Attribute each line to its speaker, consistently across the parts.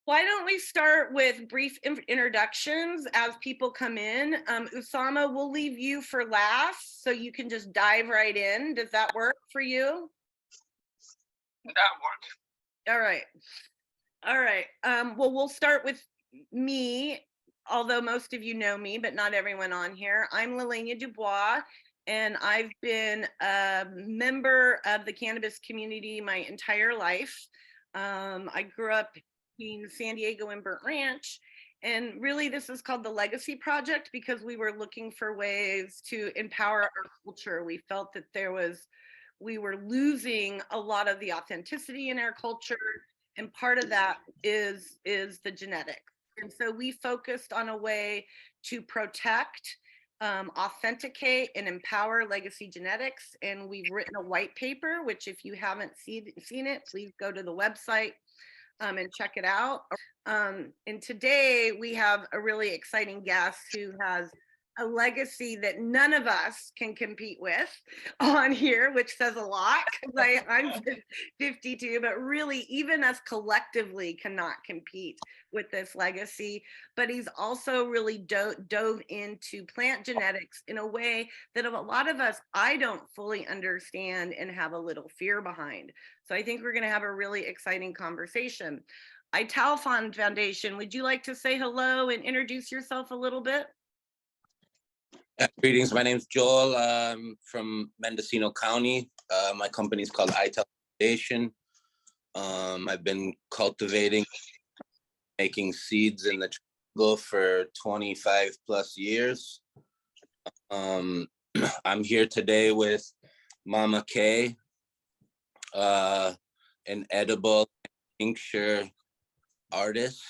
Speaker 1: Why don't we start with brief introductions as people come in? Oussama, we'll leave you for last so you can just dive right in. Does that work for you?
Speaker 2: That works.
Speaker 1: All right. All right. Well, we'll start with me, although most of you know me, but not everyone on here. I'm Lelania Dubois, and I've been a member of the cannabis community my entire life. I grew up in San Diego and Burnt Ranch. And really, this is called the Legacy Project because we were looking for ways to empower our culture. We felt that we were losing a lot of the authenticity in our culture. And part of that is the genetics. And so we focused on a way to protect, authenticate, and empower legacy genetics. And we've written a white paper, which if you haven't seen it, please go to the website and check it out. And today we have a really exciting guest who has a legacy that none of us can compete with on here, which says a lot because I'm 52, but really even us collectively cannot compete with this legacy. But he's also really dove into plant genetics in a way that a lot of us, I don't fully understand and have a little fear behind. So I think we're going to have a really exciting conversation. Italfon Foundation, would you like to say hello and introduce yourself a little bit?
Speaker 3: Greetings, my name's Joel. I'm from Mendocino County. My company is called Italfon Foundation. I've been cultivating, making seeds in the jungle for 25 plus years. I'm here today with Mama Kay, an edible tincture artist.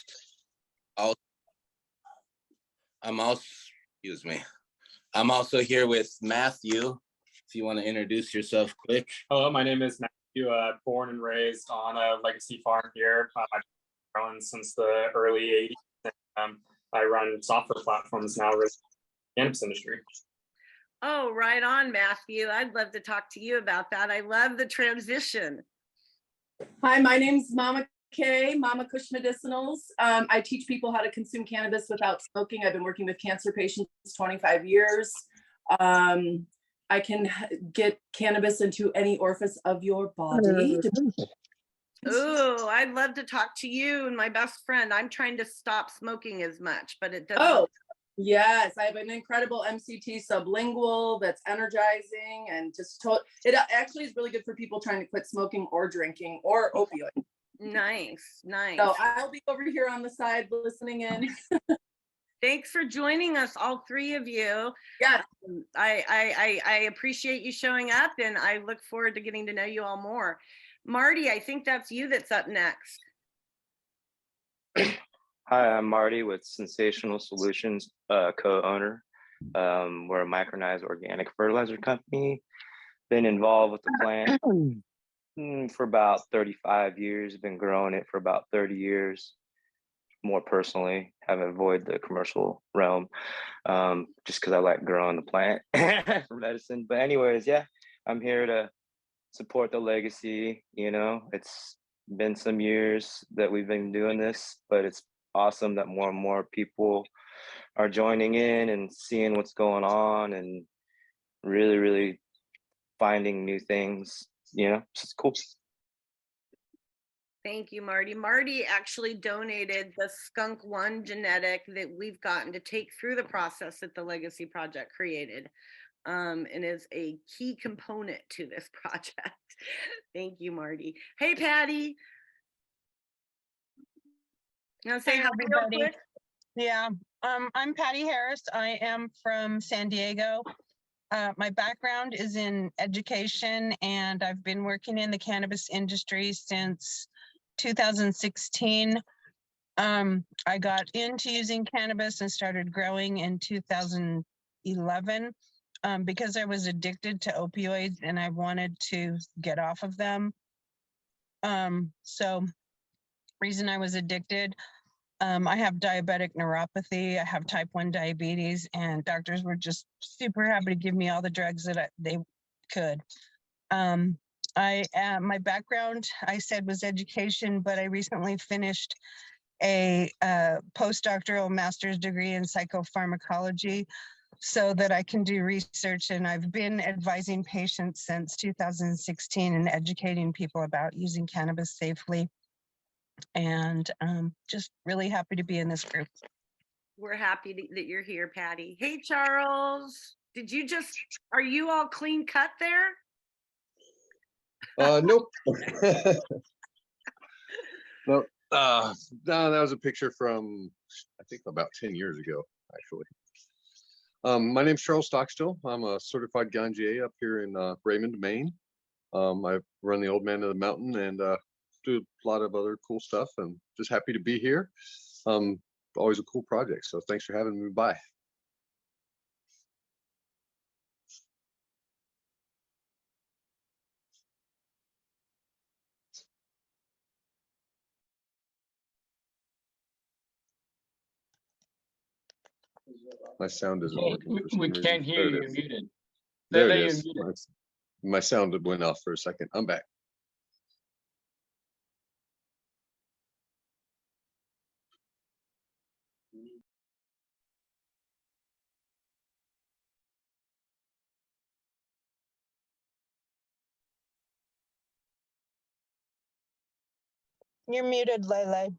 Speaker 3: I'm also here with Matthew, if you want to introduce yourself quick.
Speaker 4: Hello, my name is Matthew, born and raised on a legacy farm here. I've been growing since the early 80s. I run software platforms now in the cannabis industry.
Speaker 1: Oh, right on, Matthew. I'd love to talk to you about that. I love the transition.
Speaker 5: Hi, my name's Mama Kay, Mama Kush Medicinals. I teach people how to consume cannabis without smoking. I've been working with cancer patients 25 years. I can get cannabis into any orifice of your body.
Speaker 1: Oh, I'd love to talk to you and my best friend. I'm trying to stop smoking as much, but it doesn't.
Speaker 5: Oh, yes. I have an incredible MCT sublingual that's energizing and just it actually is really good for people trying to quit smoking or drinking or opioid.
Speaker 1: Nice, nice.
Speaker 5: So I'll be over here on the side listening in.
Speaker 1: Thanks for joining us, all three of you.
Speaker 5: Yeah.
Speaker 1: I appreciate you showing up, and I look forward to getting to know you all more. Marty, I think that's you that's up next.
Speaker 6: Hi, I'm Marty with Sensational Solutions, co-owner. We're a micronized organic fertilizer company. Been involved with the plant for about 35 years. Been growing it for about 30 years. More personally, have avoided the commercial realm just because I like growing the plant for medicine. But anyways, yeah, I'm here to support the legacy. You know, it's been some years that we've been doing this, but it's awesome that more and more people are joining in and seeing what's going on and really, really finding new things. You know, it's cool.
Speaker 1: Thank you, Marty. Marty actually donated the skunk 1 genetic that we've gotten to take through the process that the Legacy Project created, and is a key component to this project. Thank you, Marty. Hey, Patty. Now say hi, everybody.
Speaker 7: Yeah, I'm Patty Harris. I am from San Diego. My background is in education, and I've been working in the cannabis industry since 2016. I got into using cannabis and started growing in 2011 because I was addicted to opioids and I wanted to get off of them. So reason I was addicted, I have diabetic neuropathy, I have type 1 diabetes, and doctors were just super happy to give me all the drugs that they could. My background, I said, was education, but I recently finished a postdoctoral master's degree in psychopharmacology so that I can do research. And I've been advising patients since 2016 and educating people about using cannabis safely. And just really happy to be in this group.
Speaker 1: We're happy that you're here, Patty. Hey, Charles. Are you all clean cut there?
Speaker 8: Nope. No, no, that was a picture from, I think, about 10 years ago, actually. My name's Charles Stockstill. I'm a certified ganjier up here in Raymond, Maine. I run the Old Man of the Mountain and do a lot of other cool stuff, and just happy to be here. Always a cool project, so thanks for having me by. My sound isn't working. For some
Speaker 2: We
Speaker 8: reason.
Speaker 2: can't hear
Speaker 8: There
Speaker 2: you.
Speaker 8: it
Speaker 2: You're
Speaker 8: is.
Speaker 2: muted.
Speaker 8: There
Speaker 2: Lele,
Speaker 8: it
Speaker 2: you're
Speaker 8: is.
Speaker 2: muted.
Speaker 8: My sound went off for a second. I'm back.
Speaker 7: You're muted, Lele.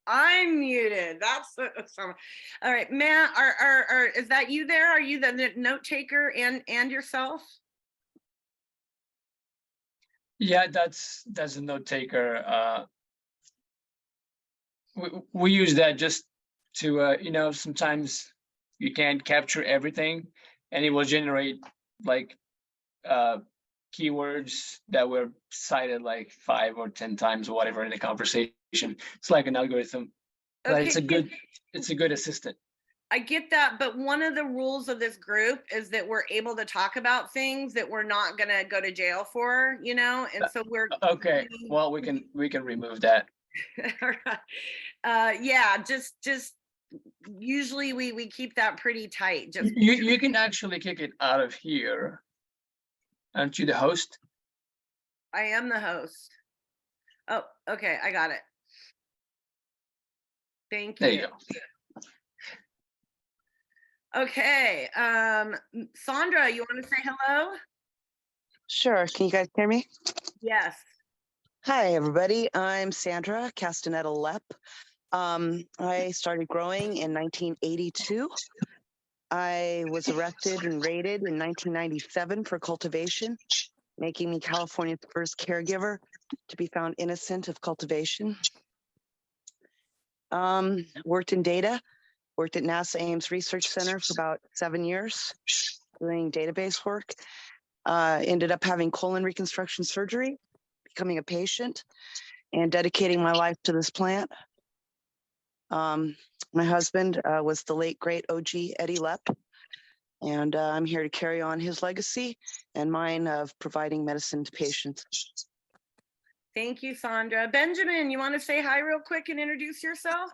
Speaker 1: I'm muted. That's all right, Matt. Is that you there? Are you the note taker and yourself?
Speaker 2: Yeah, that's a note taker. We use that just to sometimes you can't capture everything, and it will generate like keywords that were cited like 5 or 10 times or whatever in the conversation. It's like an algorithm, but
Speaker 1: Okay,
Speaker 2: it's a good assistant.
Speaker 1: I get that, but one of the rules of this group is that we're able to talk about things that we're not gonna go to jail for, and so we're
Speaker 2: Okay. Well, we can remove that.
Speaker 1: yeah, just usually we keep that pretty tight. Just
Speaker 2: You can actually kick it out of here. Aren't you the host?
Speaker 1: I am the host. Oh, okay, I got it. Thank
Speaker 2: There
Speaker 1: you.
Speaker 2: you go.
Speaker 1: Okay, Sandra, you want to say hello?
Speaker 9: Sure. Can you guys hear me?
Speaker 1: Yes.
Speaker 9: Hi, everybody. I'm Sandra Castaneda-Lepp. I started growing in 1982. I was arrested and raided in 1997 for cultivation, making me California's first caregiver to be found innocent of cultivation. Worked in data, worked at NASA Ames Research Center for about 7 years, doing database work. Ended up having colon reconstruction surgery, becoming a patient, and dedicating my life to this plant. My husband was the late, great OG Eddie Lepp, and I'm here to carry on his legacy and mine of providing medicine to patients.
Speaker 1: Thank you, Sandra. Benjamin, you want to say hi real quick and introduce yourself?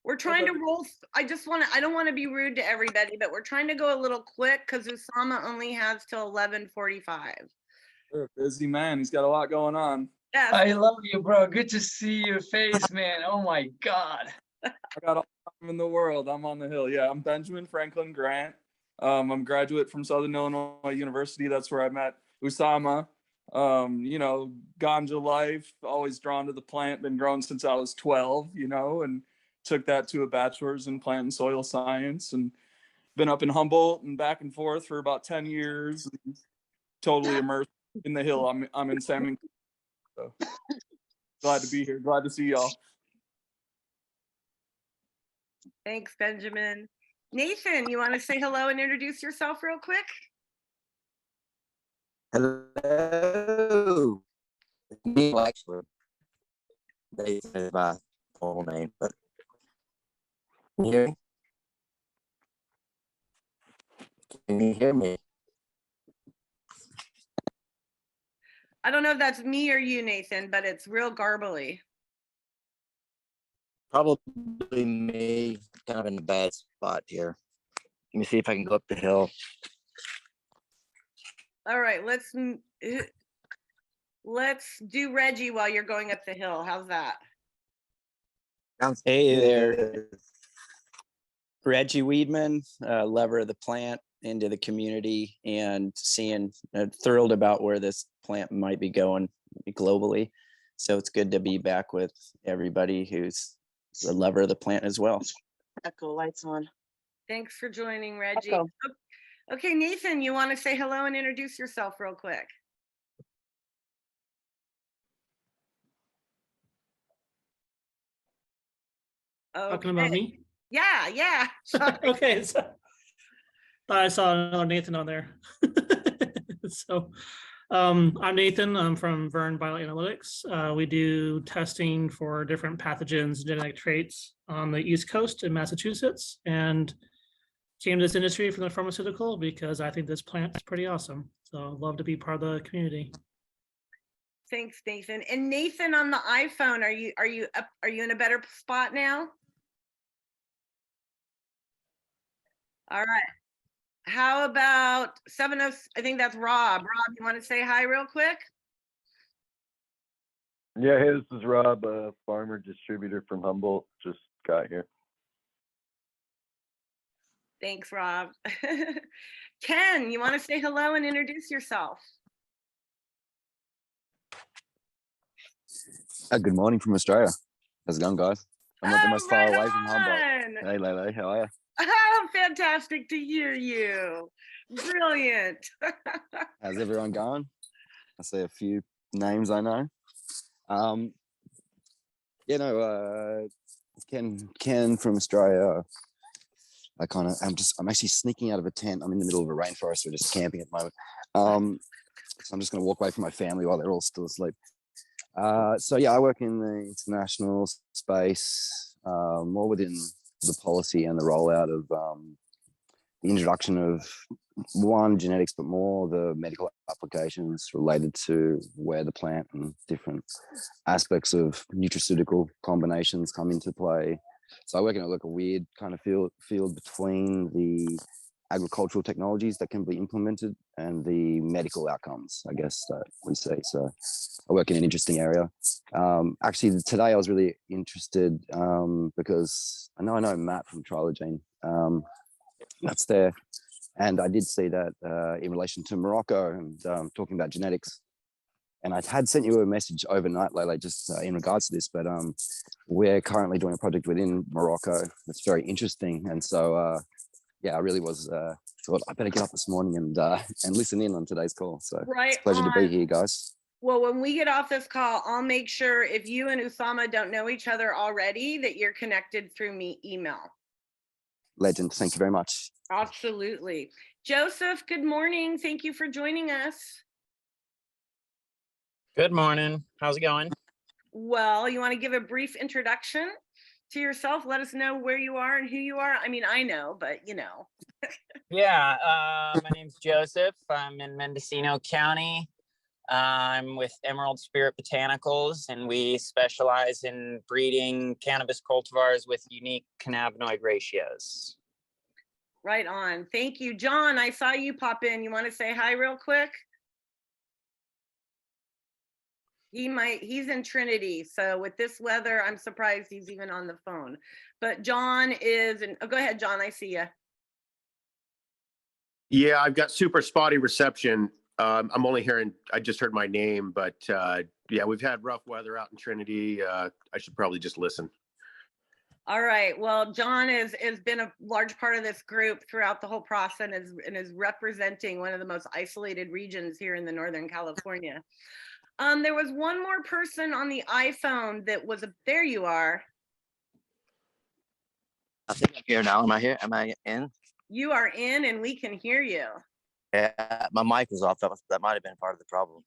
Speaker 1: We're trying to roll. I don't want to be rude to everybody, but we're trying to go a little quick because Oussama only has till 11:45.
Speaker 10: Busy man. He's got a lot going on.
Speaker 1: Yes.
Speaker 2: I love you, bro. Good to see your face, man. Oh my God.
Speaker 10: I got all the time in the world. I'm on the hill. Yeah, I'm Benjamin Franklin Grant. I'm a graduate from Southern Illinois University. That's where I met Oussama. Ganja life, always drawn to the plant, been growing since I was 12, and took that to a bachelor's in plant and soil science, and been up in Humboldt and back and forth for about 10 years. Totally immersed in the hill. I'm in Salmon. So glad to be here. Glad to see y'all.
Speaker 1: Thanks, Benjamin. Nathan, you want to say hello and introduce yourself real quick?
Speaker 11: Hello. Me, actually. Nathan is my formal name, but can you hear me? Can you hear me?
Speaker 1: I don't know if that's me or you, Nathan, but it's real garbly.
Speaker 11: Probably me, kind of in a bad spot here. Let me see if I can go up the hill.
Speaker 1: All right, let's let's do Reggie while you're going up the hill. How's that?
Speaker 12: Hey there, Reggie Weedman, lover of the plant, into the community, and thrilled about where this plant might be going globally. So it's good to be back with everybody who's a lover of the plant as well.
Speaker 9: Echo lights on.
Speaker 1: Thanks for joining, Reggie.
Speaker 9: Echo.
Speaker 1: Okay, Nathan, you want to say hello and introduce yourself real quick?
Speaker 13: Talking about me?
Speaker 1: Yeah.
Speaker 13: Okay, so I saw another Nathan on there. So I'm Nathan. I'm from Vern Bioanalytics. We do testing for different pathogens, genetic traits on the East Coast in Massachusetts, and came to this industry from the pharmaceutical because I think this plant is pretty awesome. So I'd love to be part of the community.
Speaker 1: Thanks, Nathan. And Nathan, on the iPhone, are you in a better spot now? All right. How about 70? I think that's Rob. Rob, you want to say hi real quick?
Speaker 14: Yeah, hey, this is Rob, a farmer distributor from Humboldt. Just got here.
Speaker 1: Thanks, Rob. Ken, you want to say hello and introduce yourself?
Speaker 15: Good morning from Australia. How's it going, guys? I'm not the most far away from Humboldt.
Speaker 1: On.
Speaker 15: Hey, Lele, how are you?
Speaker 1: Oh, fantastic to hear you. Brilliant.
Speaker 15: How's everyone going? I see a few names I know. Ken from Australia. I'm actually sneaking out of a tent. I'm in the middle of a rainforest. We're just camping at the moment. So I'm just going to walk away from my family while they're all still asleep. So yeah, I work in the international space, more within the policy and the rollout of the introduction of genetics, but more the medical applications related to where the plant and different aspects of nutraceutical combinations come into play. So I work in a weird kind of field between the agricultural technologies that can be implemented and the medical outcomes, I guess, that we see. So I work in an interesting area. Actually, today I was really interested because I know Matt from Trilogene. That's there. And I did see that in relation to Morocco and talking about genetics. And I had sent you a message overnight, Lele, just in regards to this, but we're currently doing a project within Morocco that's very interesting. And so, yeah, I really was thought I better get up this morning and listen in on today's call. So
Speaker 1: Right,
Speaker 15: it's a pleasure to be here, guys.
Speaker 1: Well, when we get off this call, I'll make sure if you and Oussama don't know each other already, that you're connected through email.
Speaker 15: Legend. Thank you very much.
Speaker 1: Absolutely. Joseph, good morning. Thank you for joining us.
Speaker 16: Good morning. How's it going?
Speaker 1: Well, you want to give a brief introduction to yourself? Let us know where you are and who you are. I mean, I know, but you know.
Speaker 16: Yeah, my name's Joseph. I'm in Mendocino County. I'm with Emerald Spirit Botanicals, and we specialize in breeding cannabis cultivars with unique cannabinoid ratios.
Speaker 1: Right on. Thank you. John, I saw you pop in. You want to say hi real quick? He's in Trinity. So with this weather, I'm surprised he's even on the phone. But John is go ahead, John. I see you.
Speaker 17: Yeah, I've got super spotty reception. I'm only hearing, I just heard my name, but yeah, we've had rough weather out in Trinity. I should probably just listen.
Speaker 1: All right. Well, John has been a large part of this group throughout the whole process and is representing one of the most isolated regions here in the Northern California. There was one more person on the iPhone that was there you are.
Speaker 11: I think I'm here now. Am I here? Am I in?
Speaker 1: You are in and we can hear you.
Speaker 11: Yeah, my mic was off. That might have been part of the problem.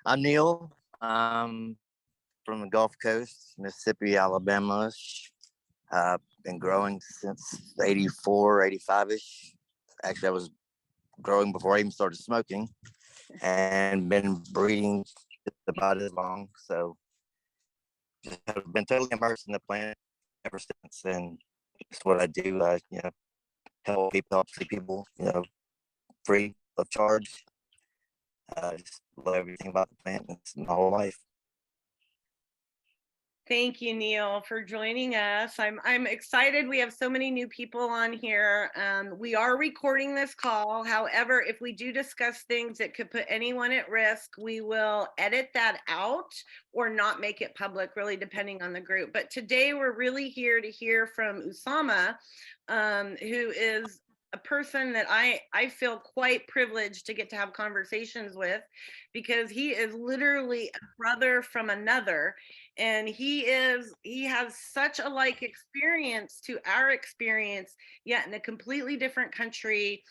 Speaker 11: I'm Neil. I'm from the Gulf Coast, Mississippi, Alabama. Been growing since 84, 85-ish. Actually, I was growing before I even started smoking, and been breeding just about as long. So just have been totally immersed in the plant ever since. And it's what I do. I, help see people, free of charge. I just love everything about the plant. It's my whole life.
Speaker 1: Thank you, Neil, for joining us. I'm excited. We have so many new people on here. We are recording this call. However, if we do discuss things that could put anyone at risk, we will edit that out or not make it public, really depending on the group. But today we're really here to hear from Oussama, who is a person that I feel quite privileged to get to have conversations with, because he is literally a brother from another, and he has such a like experience to our experience, yet in a completely different country,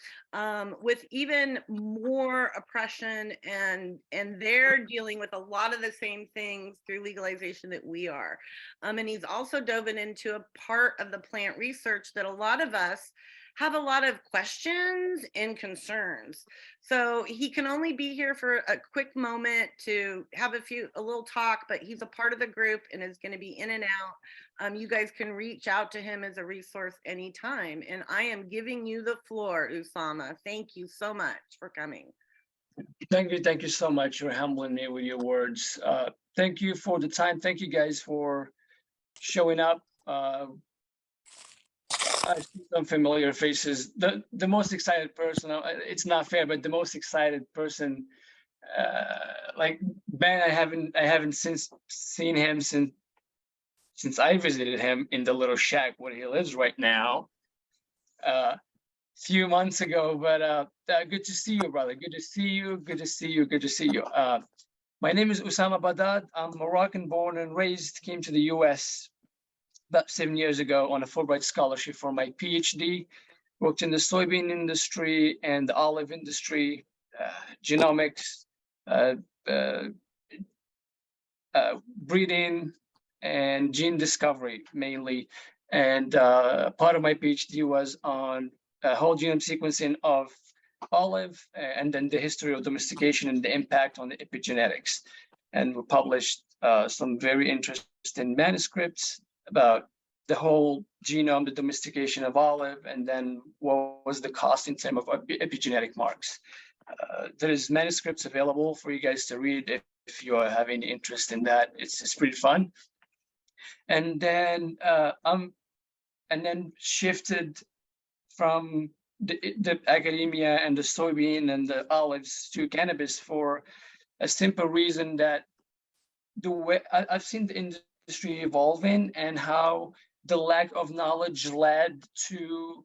Speaker 1: with even more oppression, and they're dealing with a lot of the same things through legalization that we are. And he's also dove into a part of the plant research that a lot of us have a lot of questions and concerns. So he can only be here for a quick moment to have a little talk, but he's a part of the group and is going to be in and out. You guys can reach out to him as a resource anytime. And I am giving you the floor, Oussama. Thank you so much for coming.
Speaker 2: Thank you so much for humbling me with your words. Thank you for the time. Thank you guys for showing up. I see some familiar faces. The most excited person, it's not fair, but the most excited person, like Ben, I haven't seen him since I visited him in the little shack where he lives right now, few months ago. But good to see you, brother. Good to see you. Good to see you. Good to see you. My name is Oussama Badad. I'm Moroccan born and raised. Came to the U.S. about 7 years ago on a Fulbright scholarship for my PhD. Worked in the soybean industry and the olive industry, genomics, breeding, and gene discovery mainly. And part of my PhD was on whole genome sequencing of olive, and then the history of domestication and the impact on the epigenetics. And we published some very interesting manuscripts about the whole genome, the domestication of olive, and then what was the cost in terms of epigenetic marks. There is manuscripts available for you guys to read if you have any interest in that. It's pretty fun. And then shifted from the academia and the soybean and the olives to cannabis for a simple reason that the way I've seen the industry evolving and how the lack of knowledge led to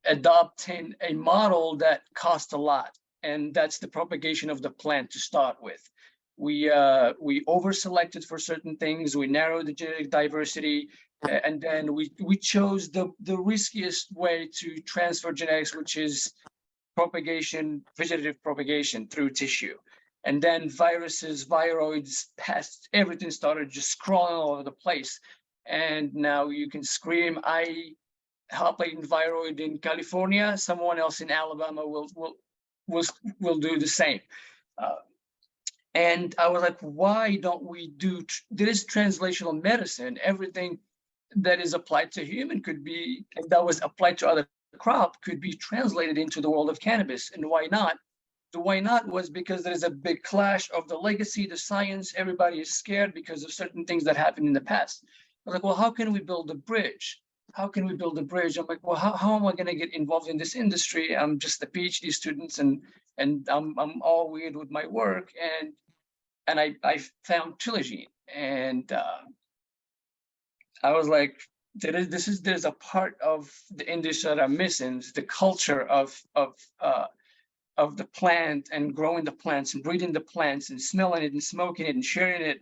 Speaker 2: adopting a model that cost a lot, and that's the propagation of the plant to start with. We over-selected for certain things, we narrowed the genetic diversity, and then we chose the riskiest way to transfer genetics, which is propagation, vegetative propagation through tissue. And then viruses, viroids, pests, everything started just crawling all over the place. And now you can scream, I have latent viroid in California, someone else in Alabama will do the same. And I was like, why don't we do, there is translational medicine, everything that is applied to human could be, and that was applied to other crop could be translated into the world of cannabis. And why not? The why not was because there is a big clash of the legacy, the science, everybody is scared because of certain things that happened in the past. I was like, well, how can we build a bridge? How can we build a bridge? I'm like, well, how am I going to get involved in this industry? I'm just a PhD student and I'm all weird with my work. And I found Trilogene, and I was like, there's a part of the industry that I'm missing, the culture of the plant and growing the plants and breeding the plants and smelling it and smoking it and sharing it.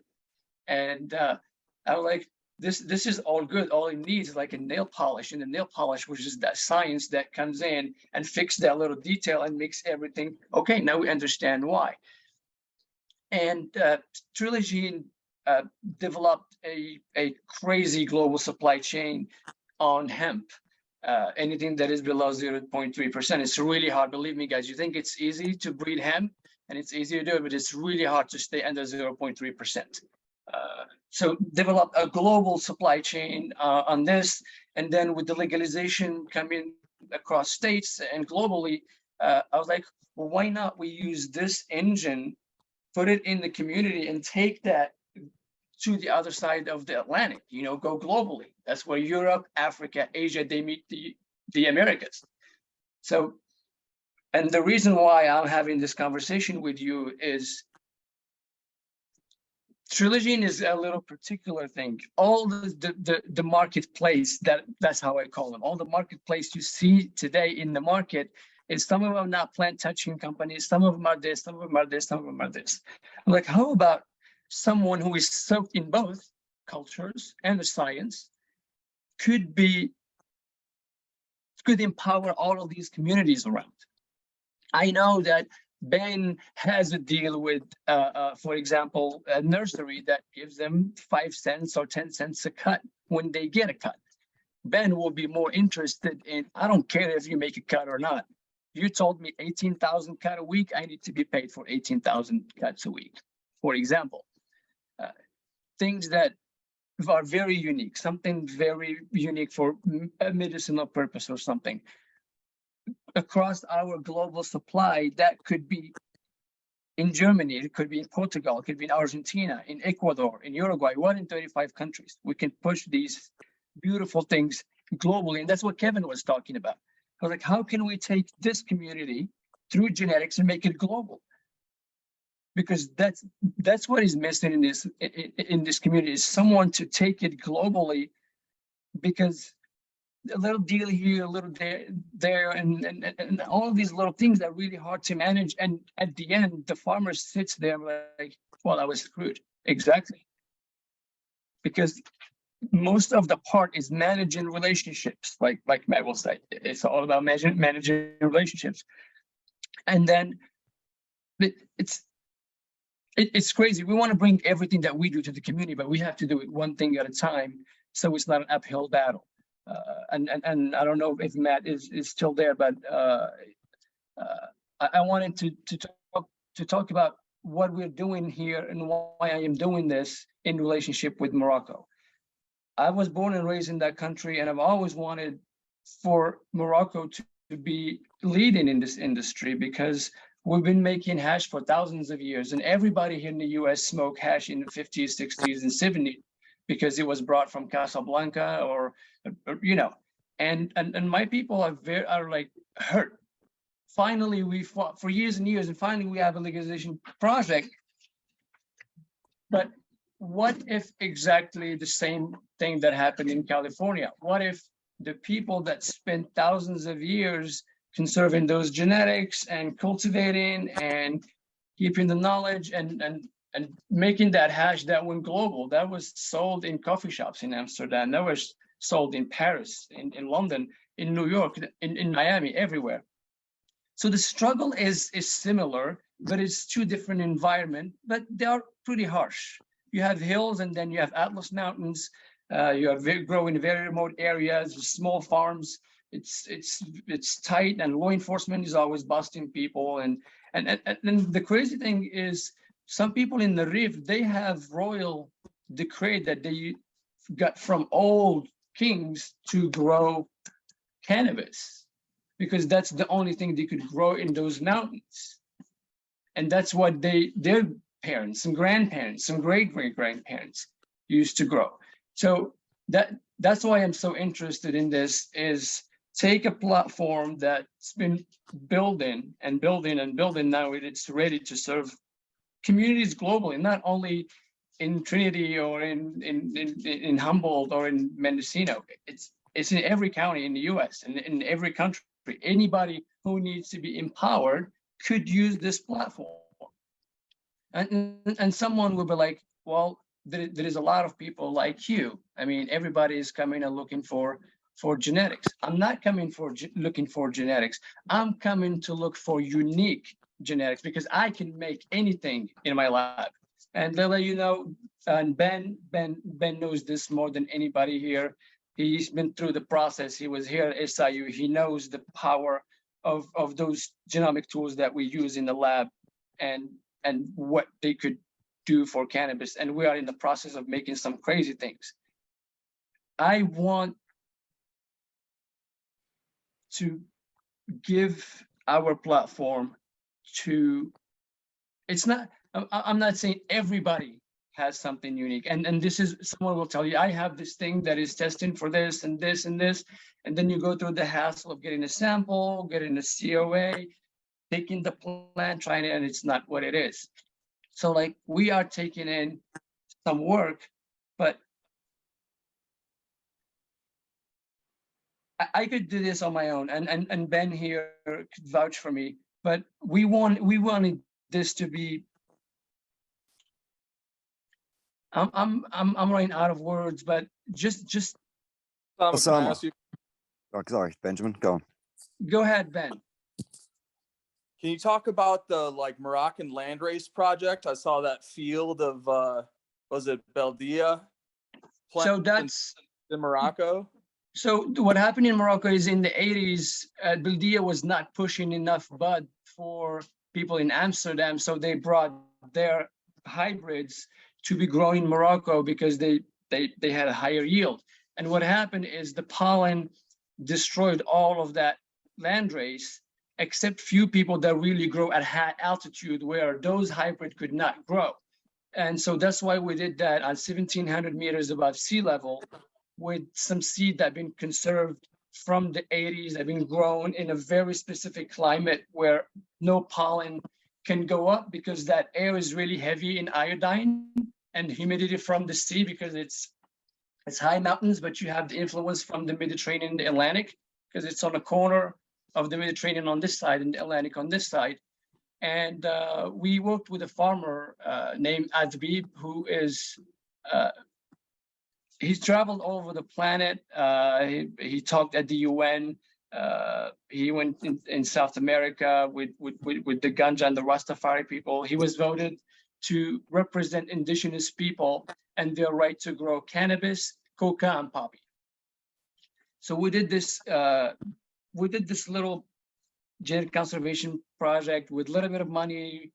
Speaker 2: And I was like, this is all good. All it needs is like a nail polish, and the nail polish, which is that science that comes in and fix that little detail and makes everything okay. Now we understand why. And Trilogene developed a crazy global supply chain on hemp. Anything that is below 0.3%. It's really hard. Believe me, guys, you think it's easy to breed hemp and it's easy to do it, but it's really hard to stay under 0.3%. So develop a global supply chain on this. And then with the legalization coming across states and globally, I was like, why not we use this engine, put it in the community, and take that to the other side of the Atlantic, you know, go globally. That's where Europe, Africa, Asia, they meet the Americas. So, and the reason why I'm having this conversation with you is Trilogene is a little particular thing. All the marketplace, that's how I call them, all the marketplace you see today in the market is some of them not plant touching companies, some of them are this, some of them are this, some of them are this. I'm like, how about someone who is soaked in both cultures and the science could empower all of these communities around? I know that Ben has a deal with, for example, a nursery that gives them 5 cents or 10 cents a cut when they get a cut. Ben will be more interested in, I don't care if you make a cut or not. You told me 18,000 cut a week, I need to be paid for 18,000 cuts a week, for example. Things that are very unique, something very unique for a medicinal purpose or something. Across our global supply, that could be in Germany, it could be in Portugal, it could be in Argentina, in Ecuador, in Uruguay, 1 in 35 countries. We can push these beautiful things globally. And that's what Kevin was talking about. I was like, how can we take this community through genetics and make it global? Because that's what is missing in this community, is someone to take it globally, because a little deal here, a little there, and all of these little things are really hard to manage. And at the end, the farmer sits there like, well, I was screwed. Exactly. Because most of the part is managing relationships, like Matt will say. It's all about managing relationships. And then it's crazy. We want to bring everything that we do to the community, but we have to do it one thing at a time, so it's not an uphill battle. And I don't know if Matt is still there, but I wanted to talk about what we're doing here and why I am doing this in relationship with Morocco. I was born and raised in that country, and I've always wanted for Morocco to be leading in this industry, because we've been making hash for thousands of years, and everybody here in the US smoked hash in the 50s, 60s, and 70s because it was brought from Casablanca or you know, and my people are like hurt. Finally, we fought for years and years, and finally we have a legalization project. But what if exactly the same thing that happened in California? What if the people that spent thousands of years conserving those genetics and cultivating and keeping the knowledge and making that hash that went global, that was sold in coffee shops in Amsterdam, that was sold in Paris, in London, in New York, in Miami, everywhere. So the struggle is similar, but it's two different environments, but they are pretty harsh. You have hills, and then you have Atlas Mountains. You have grow in very remote areas, small farms. It's tight, and law enforcement is always busting people. And the crazy thing is, some people in the Rif, they have royal decree that they got from old kings to grow cannabis, because that's the only thing they could grow in those mountains. And that's what their parents and grandparents and great-great-grandparents used to grow. So that's why I'm so interested in this, is take a platform that's been building and building and building. Now it's ready to serve communities globally, not only in Trinity or in Humboldt or in Mendocino. It's in every county in the US and in every country. Anybody who needs to be empowered could use this platform. And someone will be like, well, there is a lot of people like you. I mean, everybody is coming and looking for genetics. I'm not coming looking for genetics. I'm coming to look for unique genetics, because I can make anything in my lab. And Lila, you know, and Ben knows this more than anybody here. He's been through the process. He was here at SIU. He knows the power of those genomic tools that we use in the lab, and what they could do for cannabis. And we are in the process of making some crazy things. I want to give our platform to, it's not, I'm not saying everybody has something unique. And this is, someone will tell you, I have this thing that is testing for this and this and this. And then you go through the hassle of getting a sample, getting a COA, taking the plant, trying it, and it's not what it is. So like we are taking in some work, but I could do this on my own, and Ben here could vouch for me. But we wanted this to be. I'm running out of words, but just.
Speaker 15: Oussama. Oh, sorry, Benjamin, go on.
Speaker 2: Go ahead, Ben.
Speaker 10: Can you talk about the like Moroccan landrace project? I saw that field of was it Beldia?
Speaker 2: So that's
Speaker 10: in Morocco.
Speaker 2: So what happened in Morocco is in the 80s, Beldia was not pushing enough bud for people in Amsterdam, so they brought their hybrids to be grown in Morocco because they had a higher yield. And what happened is the pollen destroyed all of that landrace, except few people that really grow at high altitude where those hybrid could not grow. And so that's why we did that on 1,700 meters above sea level with some seed that have been conserved from the 80s, have been grown in a very specific climate where no pollen can go up because that air is really heavy in iodine and humidity from the sea because it's high mountains, but you have the influence from the Mediterranean and the Atlantic because it's on a corner of the Mediterranean on this side and the Atlantic on this side. And we worked with a farmer named Adbib, who is, he's traveled all over the planet. He talked at the UN. He went in South America with the Ganja and the Rastafari people. He was voted to represent indigenous people and their right to grow cannabis, coca, and poppy. So we did this little genetic conservation project with a little bit of money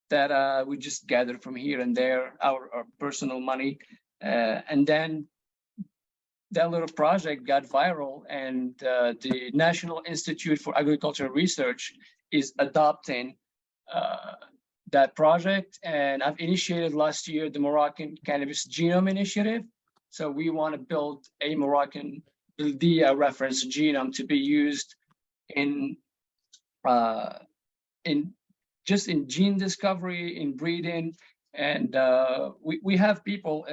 Speaker 2: that we just gathered from here and there, our personal money. And then that little project got viral, and the National Institute for Agricultural Research is adopting that project. And I've initiated last year the Moroccan Cannabis Genome Initiative. So we want to build a Moroccan Beldia reference genome to be used in just in gene discovery, in breeding, and we have people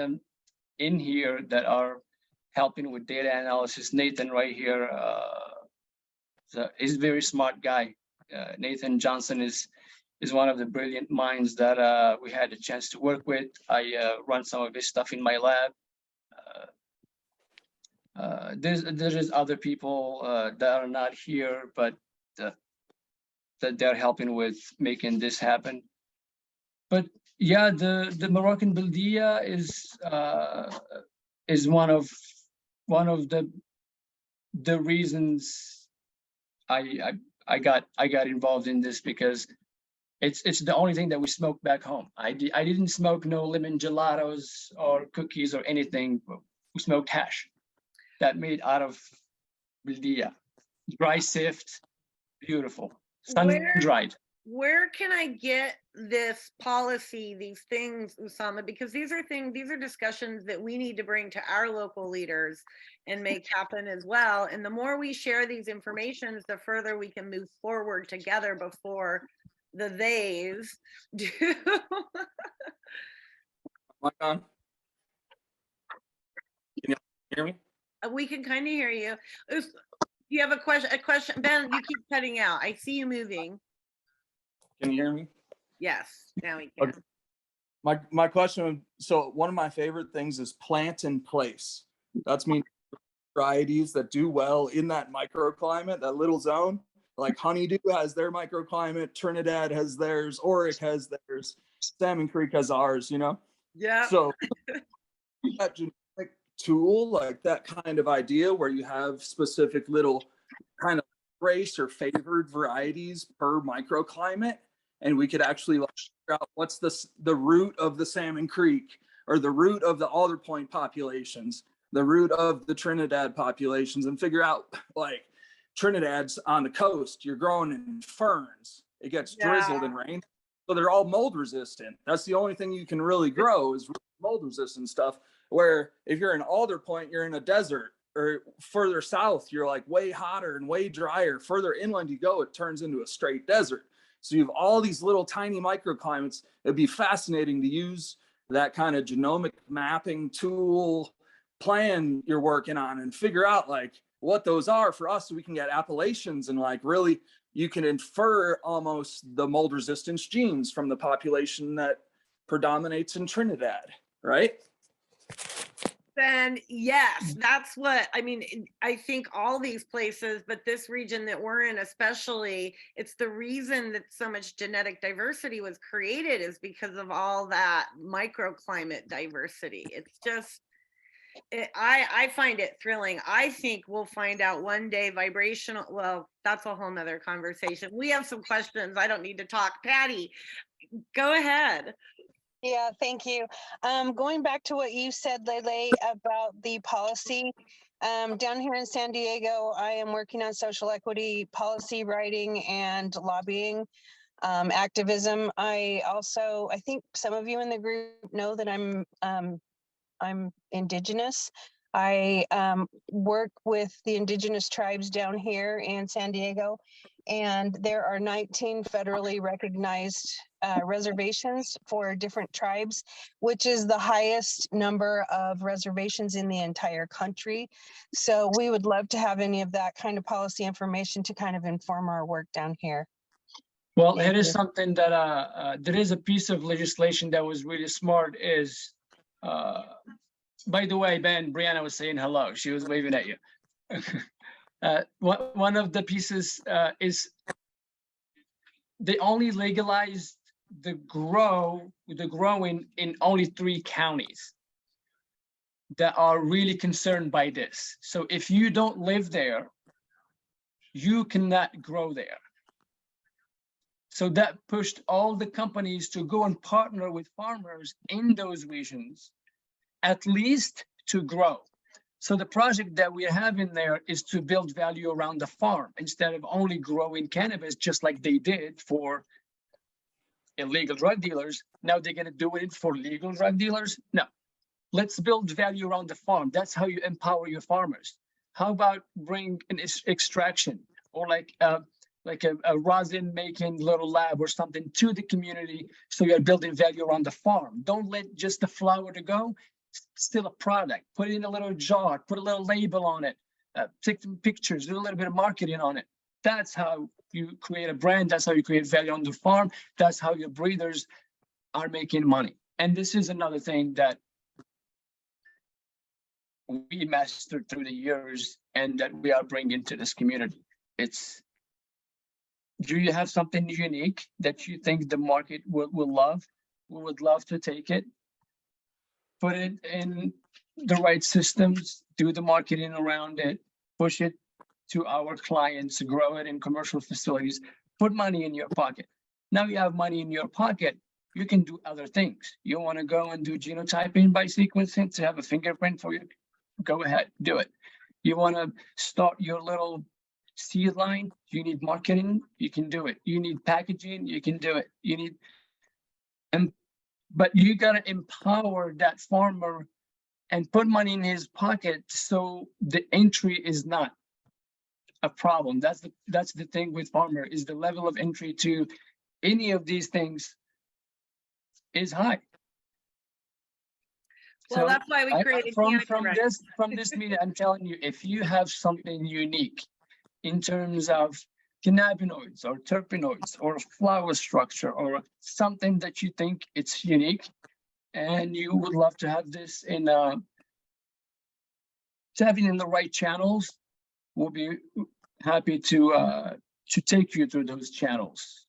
Speaker 2: in here that are helping with data analysis. Nathan right here, he's a very smart guy. Nathan Johnson is one of the brilliant minds that we had a chance to work with. I run some of his stuff in my lab. There's other people that are not here, but that they're helping with making this happen. But yeah, the Moroccan Beldia is one of the reasons I got involved in this, because it's the only thing that we smoke back home. I didn't smoke no lemon gelatos or cookies or anything. We smoked hash that made out of Beldia, dry sift, beautiful, sun dried.
Speaker 1: Where can I get this policy, these things, Oussama? Because these are discussions that we need to bring to our local leaders and make happen as well. And the more we share these informations, the further we can move forward together before the theys do.
Speaker 10: Mic on? Can you hear me?
Speaker 1: We can kind of hear you. You have a question, Ben? You keep cutting out. I see you moving.
Speaker 10: Can you hear me?
Speaker 1: Yes, now we can.
Speaker 10: Okay. My question, so one of my favorite things is plant in place. That's mean varieties that do well in that microclimate, that little zone. Like Honeydew has their microclimate, Trinidad has theirs, Oric has theirs, Salmon Creek has ours, you know?
Speaker 1: Yeah.
Speaker 10: So that genetic tool, like that kind of idea where you have specific little kind of race or favored varieties per microclimate, and we could actually like figure out what's the root of the Salmon Creek, or the root of the Alder Point populations, the root of the Trinidad populations, and figure out like Trinidad's on the coast, you're growing in ferns. it gets drizzled and rained. So they're all mold resistant. That's the only thing you can really grow is mold resistant stuff. Where if you're in Alder Point, you're in a desert, or further south, you're like way hotter and way drier. Further inland you go, it turns into a straight desert. So you have all these little tiny microclimates. It'd be fascinating to use that kind of genomic mapping tool plan you're working on and figure out like what those are for us, so we can get appellations and like really you can infer almost the mold resistance genes from the population that predominates in Trinidad, right?
Speaker 1: Then yes, that's what I mean. I think all these places, but this region that we're in especially, it's the reason that so much genetic diversity was created is because of all that microclimate diversity. It's just, I find it thrilling. I think we'll find out one day vibrational, well, that's a whole nother conversation. We have some questions. I don't need to talk. Patty, go ahead.
Speaker 7: Yeah, thank you. Going back to what you said, Lele, about the policy, down here in San Diego, I am working on social equity policy writing and lobbying activism. I think some of you in the group know that I'm Indigenous. I work with the Indigenous tribes down here in San Diego, and there are 19 federally recognized reservations for different tribes, which is the highest number of reservations in the entire country. So we would love to have any of that kind of policy information to kind of inform our work down here.
Speaker 2: Well, it is something that there is a piece of legislation that was really smart is, by the way, Ben, Brianna was saying hello. She was waving at you. One of the pieces is they only legalized the growing in only 3 counties that are really concerned by this. So if you don't live there, you cannot grow there. So that pushed all the companies to go and partner with farmers in those regions, at least to grow. So the project that we have in there is to build value around the farm instead of only growing cannabis, just like they did for illegal drug dealers. Now they're going to do it for legal drug dealers. No, let's build value around the farm. That's how you empower your farmers. How about bring an extraction or like a rosin making little lab or something to the community, so you're building value around the farm. Don't let just the flower to go. Still a product. Put it in a little jar, put a little label on it, take some pictures, do a little bit of marketing on it. That's how you create a brand. That's how you create value on the farm. That's how your breeders are making money. And this is another thing that we mastered through the years and that we are bringing to this community. It's, do you have something unique that you think the market will love? We would love to take it, put it in the right systems, do the marketing around it, push it to our clients, grow it in commercial facilities, put money in your pocket. Now you have money in your pocket, you can do other things. You want to go and do genotyping by sequencing to have a fingerprint for you? Go ahead, do it. You want to start your little seed line, you need marketing, you can do it. You need packaging, you can do it. You need, but you got to empower that farmer and put money in his pocket so the entry is not a problem. That's the thing with farmer, is the level of entry to any of these things is high.
Speaker 1: Well,
Speaker 2: So
Speaker 1: that's why we created
Speaker 2: from this meeting, I'm telling you, if you have something unique in terms of cannabinoids or terpenoids or flower structure or something that you think it's unique, and you would love to have this in having in the right channels, we'll be happy to take you through those channels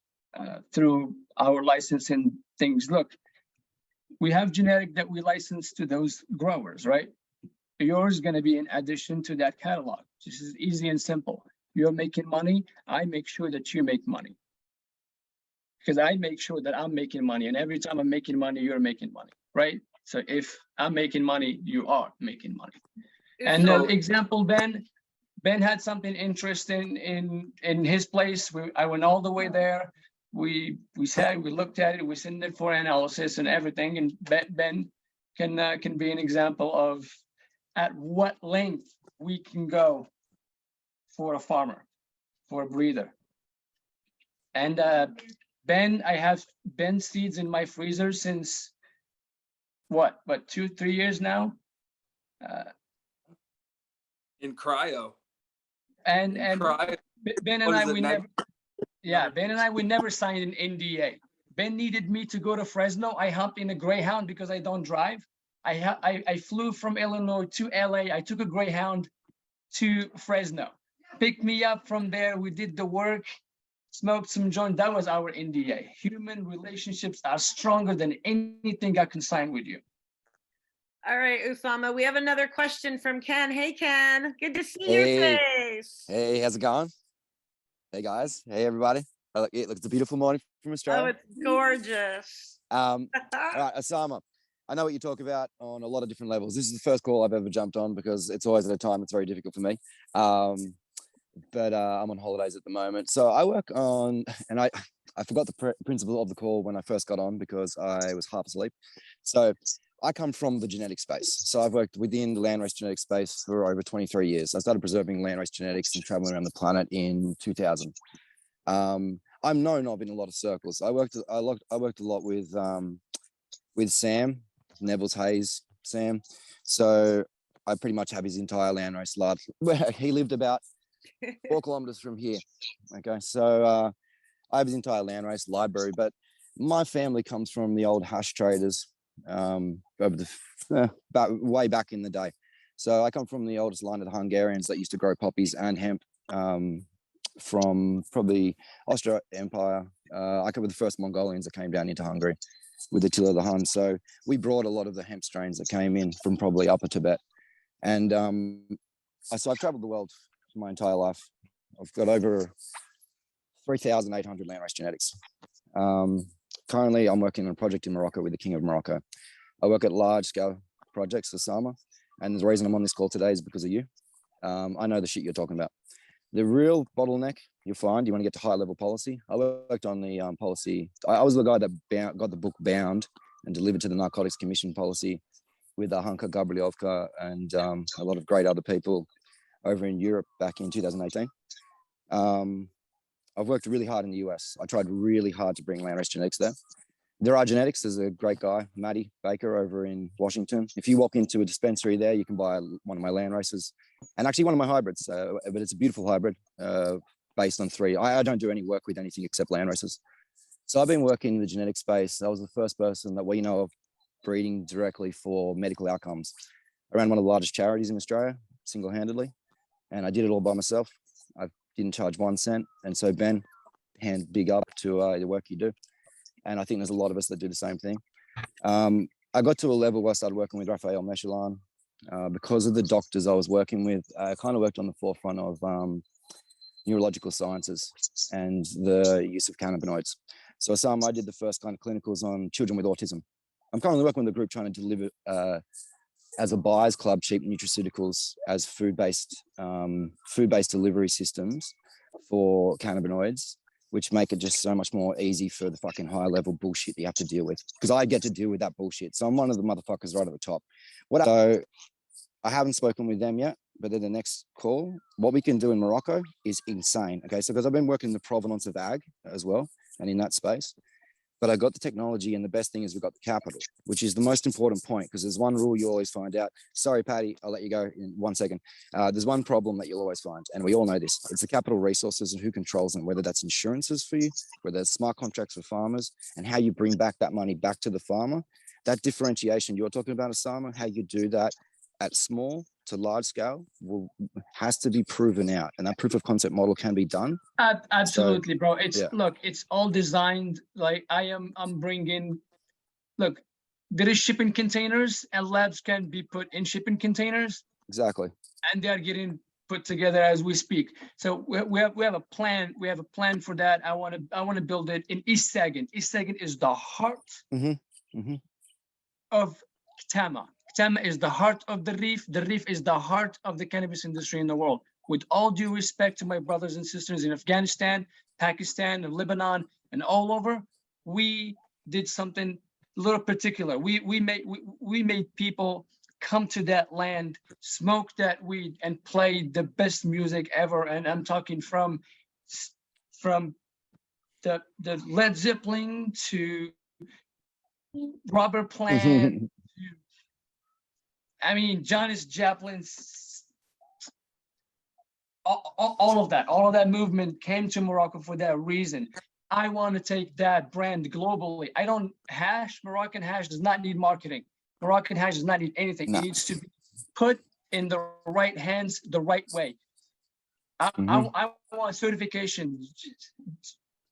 Speaker 2: through our licensing things. Look, we have genetic that we license to those growers, right? Yours is going to be in addition to that catalog. This is easy and simple. You're making money, I make sure that you make money. Because I make sure that I'm making money, and every time I'm making money, you're making money, right? So if I'm making money, you are making money. And
Speaker 1: So-
Speaker 2: then example, Ben had something interesting in his place. I went all the way there. we sat, we looked at it, we sent it for analysis and everything. And Ben can be an example of at what length we can go for a farmer, for a breeder. And Ben, I have Ben seeds in my freezer since what 2-3 years now.
Speaker 10: In cryo.
Speaker 2: And
Speaker 10: cryo.
Speaker 2: Ben and I, we never, yeah, Ben and I, we never signed an NDA. Ben needed me to go to Fresno. I hopped in a Greyhound because I don't drive. I flew from Illinois to LA. I took a Greyhound to Fresno, picked me up from there. We did the work, smoked some joint. That was our NDA. Human relationships are stronger than anything I can sign with you.
Speaker 1: All right, Oussama, we have another question from Ken. Hey, Ken, good to see
Speaker 15: Hey.
Speaker 1: your face.
Speaker 15: Hey, how's it going? Hey guys. Hey everybody. It's a beautiful morning from
Speaker 1: Oh,
Speaker 15: Australia.
Speaker 1: it's gorgeous.
Speaker 15: All right, Oussama, I know what you talk about on a lot of different levels. This is the first call I've ever jumped on because it's always at a time that's very difficult for me. But I'm on holidays at the moment. So I work on, and I forgot the principle of the call when I first got on because I was half asleep. So I come from the genetic space. So I've worked within the landrace genetic space for over 23 years. I started preserving landrace genetics and traveling around the planet in 2000. I'm known of in a lot of circles. I worked a lot with Sam, Neville's Hayes, Sam. So I pretty much have his entire landrace lot. He lived about 4 kilometers from here. Okay, so I have his entire landrace library, but my family comes from the old hash traders over the way back in the day. So I come from the oldest line of the Hungarians that used to grow poppies and hemp from probably Austria Empire. I come with the first Mongolians that came down into Hungary with Attila the Hun. So we brought a lot of the hemp strains that came in from probably Upper Tibet. And so I've traveled the world my entire life. I've got over 3,800 landrace genetics. Currently, I'm working on a project in Morocco with the King of Morocco. I work at large-scale projects, Oussama, and the reason I'm on this call today is because of you. I know the shit you're talking about. The real bottleneck you'll find, you want to get to high-level policy. I worked on the policy. I was the guy that got the book bound and delivered to the Narcotics Commission policy with Hanka Gabrielka and a lot of great other people over in Europe back in 2018. I've worked really hard in the US. I tried really hard to bring landrace genetics there. There are genetics. There's a great guy, Matty Baker, over in Washington. If you walk into a dispensary there, you can buy one of my landraces and actually one of my hybrids, but it's a beautiful hybrid based on 3. I don't do any work with anything except landraces. So I've been working in the genetic space. I was the first person that we know of breeding directly for medical outcomes. I ran one of the largest charities in Australia, single-handedly, and I did it all by myself. I didn't charge 1 cent. And so Ben, hand big up to the work you do. And I think there's a lot of us that do the same thing. I got to a level where I started working with Raphael Mechelin. Because of the doctors I was working with, I kind of worked on the forefront of neurological sciences and the use of cannabinoids. So I did the first kind of clinicals on children with autism. I'm currently working with a group trying to deliver as a buyers club, cheap nutraceuticals as food-based delivery systems for cannabinoids, which make it just so much more easy for the fucking high level bullshit you have to deal with. Because I get to deal with that bullshit. So I'm one of the motherfuckers right at the top. So I haven't spoken with them yet, but then the next call, what we can do in Morocco is insane. Okay, so because I've been working in the provenance of ag as well, and in that space. But I got the technology, and the best thing is we've got the capital, which is the most important point, because there's one rule you always find out. Sorry, Patty, I'll let you go in 1 second. There's one problem that you'll always find, and we all know this. It's the capital resources and who controls them, whether that's insurances for you, whether it's smart contracts for farmers, and how you bring back that money back to the farmer. That differentiation you're talking about, Oussama, how you do that at small to large scale has to be proven out, and that proof of concept model can be done.
Speaker 2: Absolutely,
Speaker 15: so,
Speaker 2: bro. It's
Speaker 15: yeah.
Speaker 2: Look, it's all designed like I'm bringing. Look, there is shipping containers, and labs can be put in shipping containers.
Speaker 15: Exactly.
Speaker 2: And they are getting put together as we speak. So we have a plan. We have a plan for that. I want to build it in East Sagan. East Sagan is the heart of Tama. Tama is the heart of the reef. The reef is the heart of the cannabis industry in the world. With all due respect to my brothers and sisters in Afghanistan, Pakistan, and Lebanon, and all over, we did something a little particular. We made people come to that land, smoke that weed, and play the best music ever. And I'm talking from the Led Zeppelin to Robert Plant. I mean, Janis Joplin's, all of that movement came to Morocco for that reason. I want to take that brand globally. Moroccan hash does not need marketing. Moroccan hash does not need anything.
Speaker 15: No.
Speaker 2: It needs to be put in the right hands the right way. I want certification,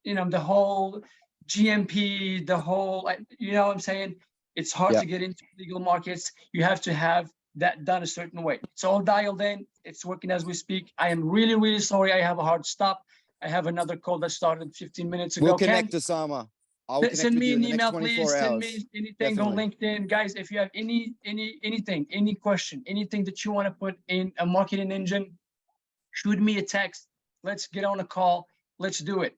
Speaker 2: the whole GMP, the whole, you know what I'm saying? It's hard to get into legal markets. You have to have that done a certain way. It's all dialed in. It's working as we speak. I am really, really sorry. I have a hard stop. I have another call that started 15 minutes ago.
Speaker 15: We'll connect, Oussama. I'll connect
Speaker 2: Send
Speaker 15: with
Speaker 2: me
Speaker 15: you
Speaker 2: an
Speaker 15: in the next
Speaker 2: email,
Speaker 15: 24
Speaker 2: please. Send me
Speaker 15: hours.
Speaker 2: anything on LinkedIn. Guys, if you have anything, any question, anything that you want to put in a marketing engine, shoot me a text. Let's get on a call. Let's do it.